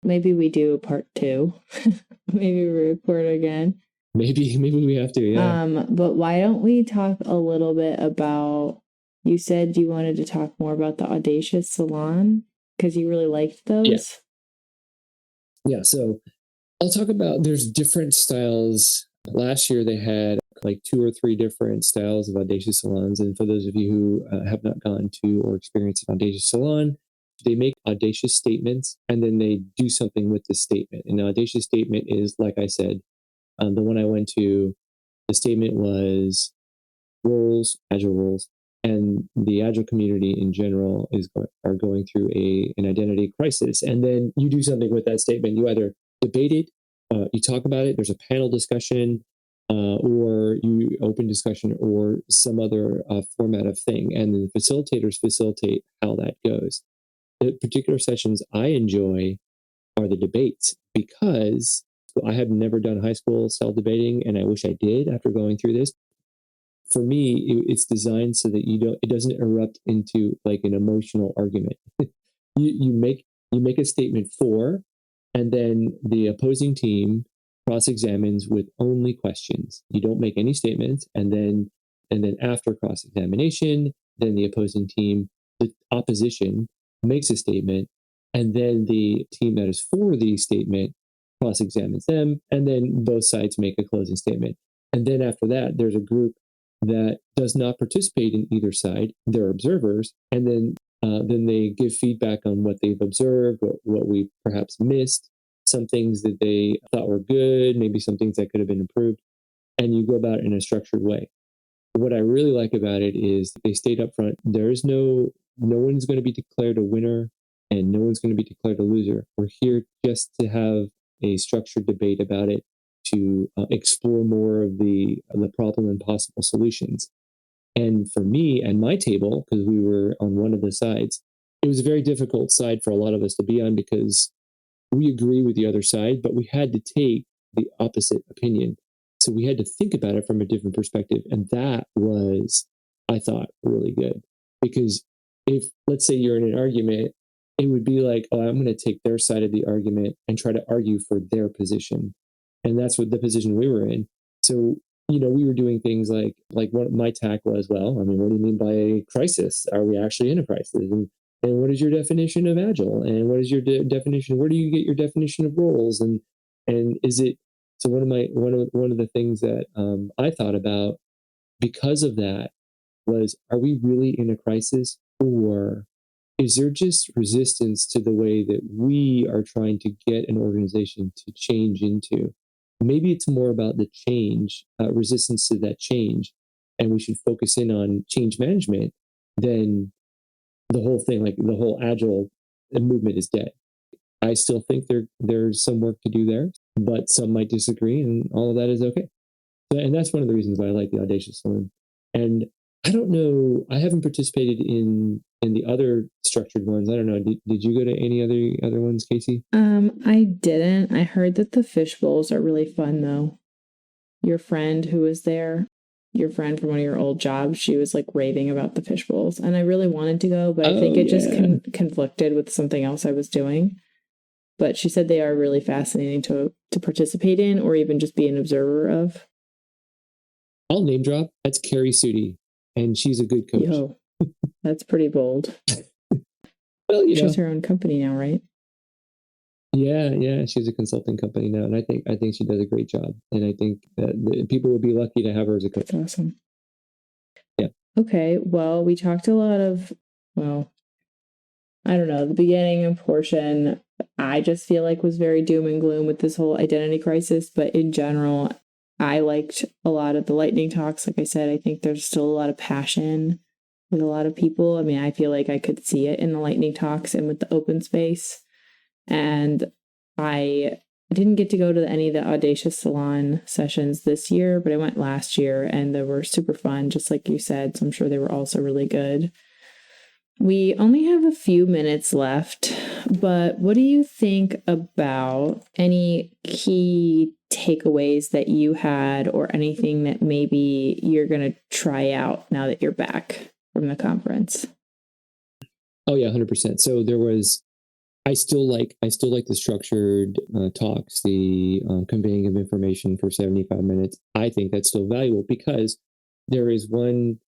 Maybe we do part 2. Maybe we record again. Maybe we have to, yeah. But why don't we talk a little bit about, you said you wanted to talk more about the Audacious Salon because you really liked those. Yeah, so I'll talk about, there's different styles. Last year they had like 2 or 3 different styles of Audacious Salons. And for those of you who have not gone to or experienced an Audacious Salon, they make audacious statements and then they do something with the statement. And the audacious statement is, like I said, the one I went to, the statement was roles, Agile roles, and the Agile community in general are going through an identity crisis. And then you do something with that statement. You either debate it, you talk about it, there's a panel discussion, or you open discussion or some other format of thing. And the facilitators facilitate how that goes. The particular sessions I enjoy are the debates because I have never done high school style debating, and I wish I did after going through this. For me, it's designed so that it doesn't erupt into like an emotional argument. you make a statement for, and then the opposing team cross-examines with only questions. You don't make any statements, and then after cross-examination, then the opposing team, the opposition, makes a statement, and then the team that is for the statement cross-examines them, and then both sides make a closing statement. And then after that, there's a group that does not participate in either side. They're observers, and then they give feedback on what they've observed, what we perhaps missed, some things that they thought were good, maybe some things that could have been improved, and you go about it in a structured way. What I really like about it is they stayed up front. There's no one's going to be declared a winner, and no one's going to be declared a loser. We're here just to have a structured debate about it, to explore more of the problem and possible solutions. And for me and my table, because we were on one of the sides, it was a very difficult side for a lot of us to be on because we agree with the other side, but we had to take the opposite opinion. So we had to think about it from a different perspective. And that was, I thought, really good. Because if, let's say you're in an argument, it would be like, oh, I'm going to take their side of the argument and try to argue for their position. And that's what the position we were in. So, we were doing things like what my tack was, well, I mean, what do you mean by a crisis? Are we actually in a crisis? And what is your definition of Agile? And what is your definition? Where do you get your definition of roles? And is it, so one of the things that I thought about because of that was, are we really in a crisis, or is there just resistance to the way that we are trying to get an organization to change into? Maybe it's more about the change, resistance to that change, and we should focus in on change management than the whole thing, like the whole Agile the movement is dead. I still think there's some work to do there, but some might disagree, and all of that is okay. And that's one of the reasons why I like the Audacious Saloon. And I don't know, I haven't participated in the other structured ones. I don't know. Did you go to any other ones, Casey? I didn't. I heard that the fish bowls are really fun though. Your friend who was there, your friend from one of your old jobs, she was like raving about the fish bowls, and I really wanted to go, but I think it just conflicted with something else I was doing. But she said they are really fascinating to participate in, or even just be an observer of. I'll name drop. That's Carrie Sudi, and she's a good coach. Yo, that's pretty bold. Well, she has her own company now, right? Yeah, she's a consulting company now, and I think she does a great job, and I think that people would be lucky to have her as a coach. That's awesome. Yeah. Okay, well, we talked a lot of, well, I don't know, the beginning and portion, I just feel like was very doom and gloom with this whole identity crisis, but in general, I liked a lot of the lightning talks. Like I said, I think there's still a lot of passion with a lot of people. I mean, I feel like I could see it in the lightning talks and with the open space. And I didn't get to go to any of the Audacious Salon sessions this year, but I went last year and they were super fun, just like you said. So I'm sure they were also really good. We only have a few minutes left, but what do you think about any key takeaways that you had, or anything that maybe you're going to try out now that you're back from the conference? Oh yeah, 100%. So there was, I still like the structured talks, the conveying of information for 75 minutes. I think that's still valuable because there is one,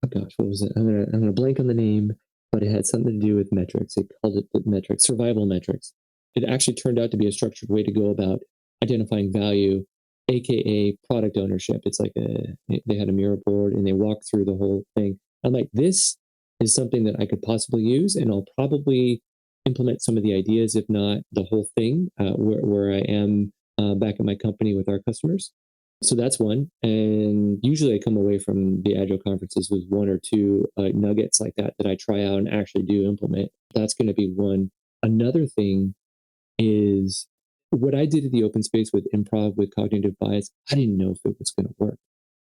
oh gosh, what was it? I'm gonna blank on the name, but it had something to do with metrics. They called it the metrics, survival metrics. It actually turned out to be a structured way to go about identifying value, aka product ownership. It's like they had a mirror board and they walked through the whole thing. I'm like, this is something that I could possibly use, and I'll probably implement some of the ideas, if not the whole thing, where I am back at my company with our customers. So that's one. And usually I come away from the Agile conferences with one or two nuggets like that I try out and actually do implement. That's going to be one. Another thing is what I did at the open space with improv, with cognitive bias. I didn't know if it was going to work.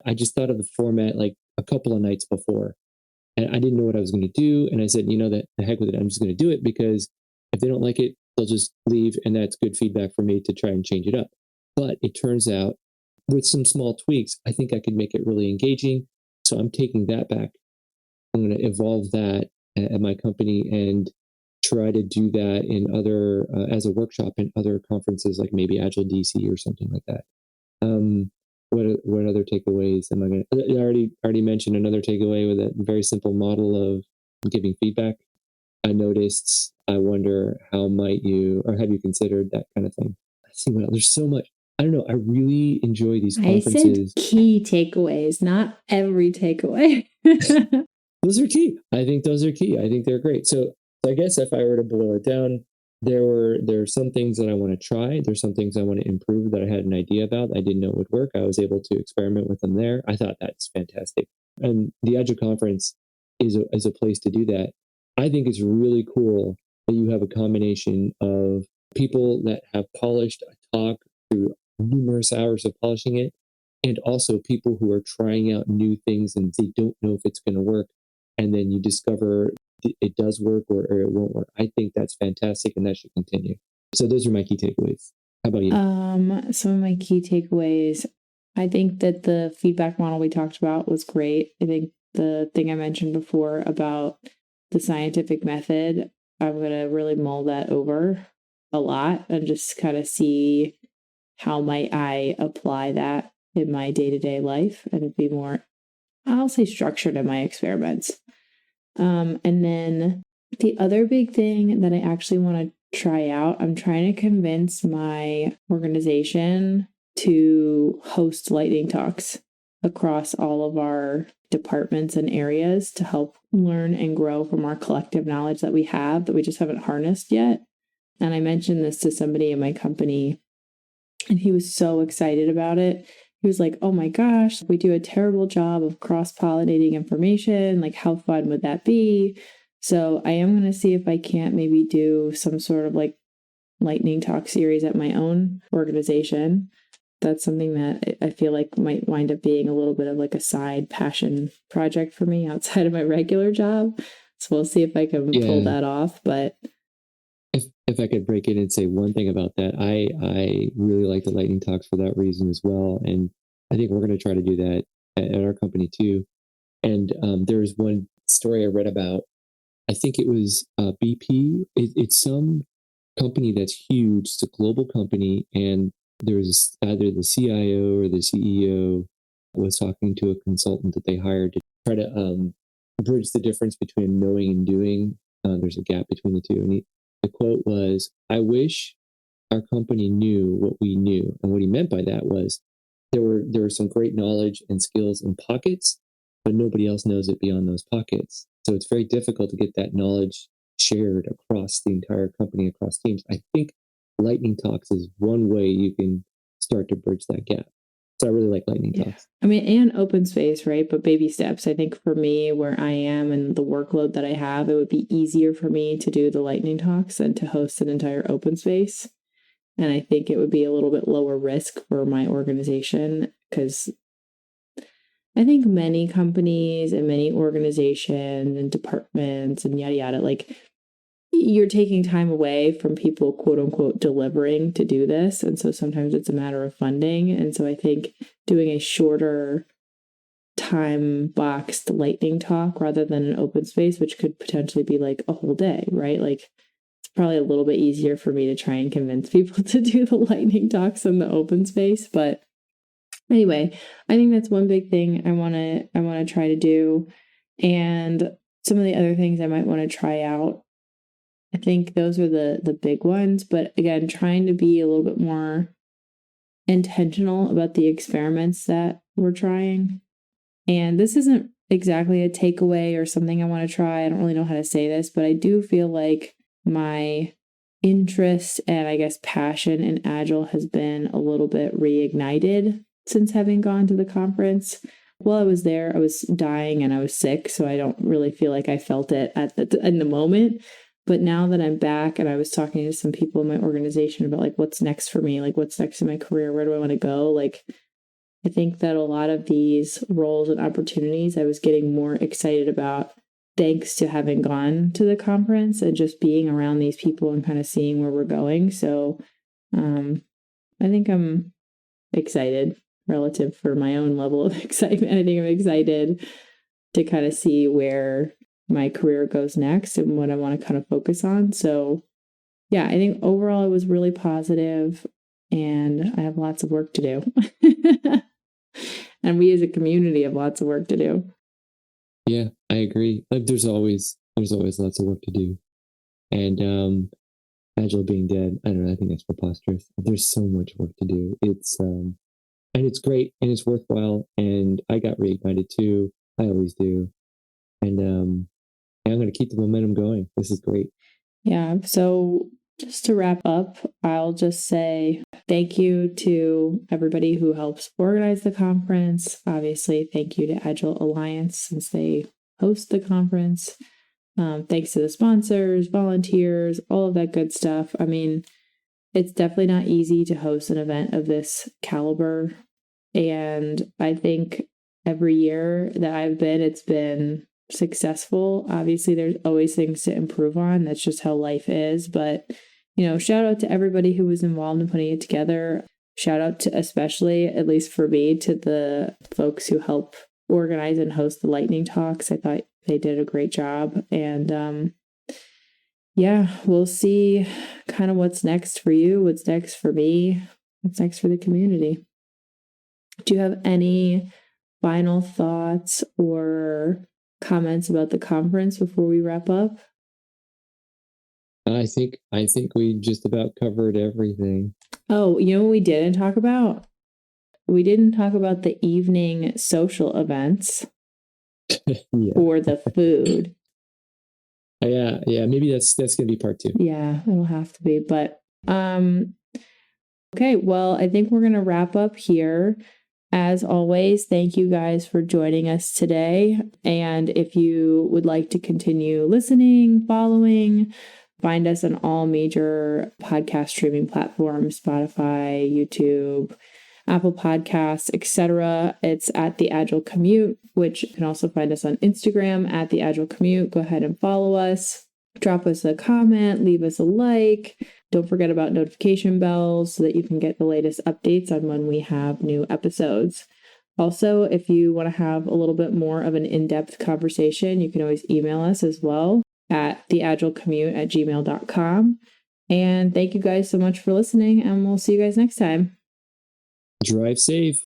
I just thought of the format like a couple of nights before, and I didn't know what I was going to do. And I said, that the heck with it. I'm just going to do it, because if they don't like it, they'll just leave. And that's good feedback for me to try and change it up. But it turns out with some small tweaks, I think I could make it really engaging. So I'm taking that back. I'm going to evolve that at my company and try to do that in other, as a workshop in other conferences, like maybe Agile DC or something like that. What other takeaways am I going to? I already mentioned another takeaway with a very simple model of giving feedback. I noticed. I wonder how might you, or have you considered that kind of thing? I see what there's so much. I don't know. I really enjoy these conferences. I said key takeaways, not every takeaway. Those are key. I think those are key. I think they're great. So I guess if I were to boil it down, there are some things that I want to try. There's some things I want to improve that I had an idea about. I didn't know would work. I was able to experiment with them there. I thought that's fantastic. And the Agile conference is a place to do that. I think it's really cool that you have a combination of people that have polished a talk through numerous hours of polishing it, and also people who are trying out new things and they don't know if it's going to work. And then you discover it does work or it won't work. I think that's fantastic, and that should continue. So those are my key takeaways. How about you? Some of my key takeaways, I think that the feedback model we talked about was great. I think the thing I mentioned before about the scientific method, I'm going to really mull that over a lot and just kind of see how might I apply that in my day-to-day life and be more, I'll say, structured in my experiments. And then the other big thing that I actually want to try out, I'm trying to convince my organization to host lightning talks across all of our departments and areas to help learn and grow from our collective knowledge that we have that we just haven't harnessed yet. And I mentioned this to somebody in my company, and he was so excited about it. He was like, oh my gosh, we do a terrible job of cross-pollinating information. Like, how fun would that be? So I am going to see if I can't maybe do some sort of like lightning talk series at my own organization. That's something that I feel like might wind up being a little bit of like a side passion project for me outside of my regular job. So we'll see if I can pull that off. But if I could break in and say one thing about that, I really like the lightning talks for that reason as well. And I think we're going to try to do that at our company too. And there's one story I read about, I think it was BP. It's some company that's huge. It's a global company. And there's either the CIO or the CEO was talking to a consultant that they hired to try to bridge the difference between knowing and doing. There's a gap between the two. And the quote was, "I wish our company knew what we knew." And what he meant by that was there were some great knowledge and skills in pockets, but nobody else knows it beyond those pockets. So it's very difficult to get that knowledge shared across the entire company, across teams. I think Lightning Talks is one way you can start to bridge that gap. So I really like Lightning Talks. I mean, and open space, right? But baby steps. I think for me, where I am and the workload that I have, it would be easier for me to do the Lightning Talks than to host an entire open space. And I think it would be a little bit lower risk for my organization because I think many companies and many organizations and departments and yada yada, like you're taking time away from people, quote unquote, delivering to do this. And so sometimes it's a matter of funding. And so I think doing a shorter time boxed lightning talk rather than an open space, which could potentially be like a whole day, right? Like it's probably a little bit easier for me to try and convince people to do the lightning talks in the open space. But anyway, I think that's one big thing I want to try to do. And some of the other things I might want to try out, I think those are the big ones. But again, trying to be a little bit more intentional about the experiments that we're trying. And this isn't exactly a takeaway or something I want to try. I don't really know how to say this, but I do feel like my interest and I guess passion in Agile has been a little bit reignited since having gone to the conference. While I was there, I was dying and I was sick, so I don't really feel like I felt it in the moment. But now that I'm back and I was talking to some people in my organization about like what's next for me, like what's next in my career, where do I want to go? Like I think that a lot of these roles and opportunities I was getting more excited about thanks to having gone to the conference and just being around these people and kind of seeing where we're going. So I think I'm excited relative for my own level of excitement. I think I'm excited to kind of see where my career goes next and what I want to kind of focus on. So yeah, I think overall it was really positive and I have lots of work to do. And we as a community have lots of work to do. Yeah, I agree. Like there's always lots of work to do. And Agile being dead, I don't know, I think that's preposterous. There's so much work to do. It's and it's great and it's worthwhile. And I got reignited too. I always do. And I'm going to keep the momentum going. This is great. Yeah. So just to wrap up, I'll just say thank you to everybody who helps organize the conference. Obviously, thank you to Agile Alliance since they host the conference. Thanks to the sponsors, volunteers, all of that good stuff. I mean, it's definitely not easy to host an event of this caliber. And I think every year that I've been, it's been successful. Obviously, there's always things to improve on. That's just how life is. But, you know, shout out to everybody who was involved in putting it together. Shout out to, especially, at least for me, to the folks who help organize and host the lightning talks. I thought they did a great job. And yeah, we'll see kind of what's next for you, what's next for me, what's next for the community. Do you have any final thoughts or comments about the conference before we wrap up? I think we just about covered everything. Oh, you know what we didn't talk about? We didn't talk about the evening social events or the food. Yeah, maybe that's gonna be part 2. Yeah, it'll have to be. But okay, well, I think we're gonna wrap up here. As always, thank you guys for joining us today. And if you would like to continue listening, following, find us on all major podcast streaming platforms, Spotify, YouTube, Apple Podcasts, etc. It's at The Agile Commute, which you can also find us on Instagram at The Agile Commute. Go ahead and follow us. Drop us a comment, leave us a like. Don't forget about notification bells so that you can get the latest updates on when we have new episodes. Also, if you want to have a little bit more of an in-depth conversation, you can always email us as well at theagilecommute@gmail.com. And thank you guys so much for listening, and we'll see you guys next time. Drive safe.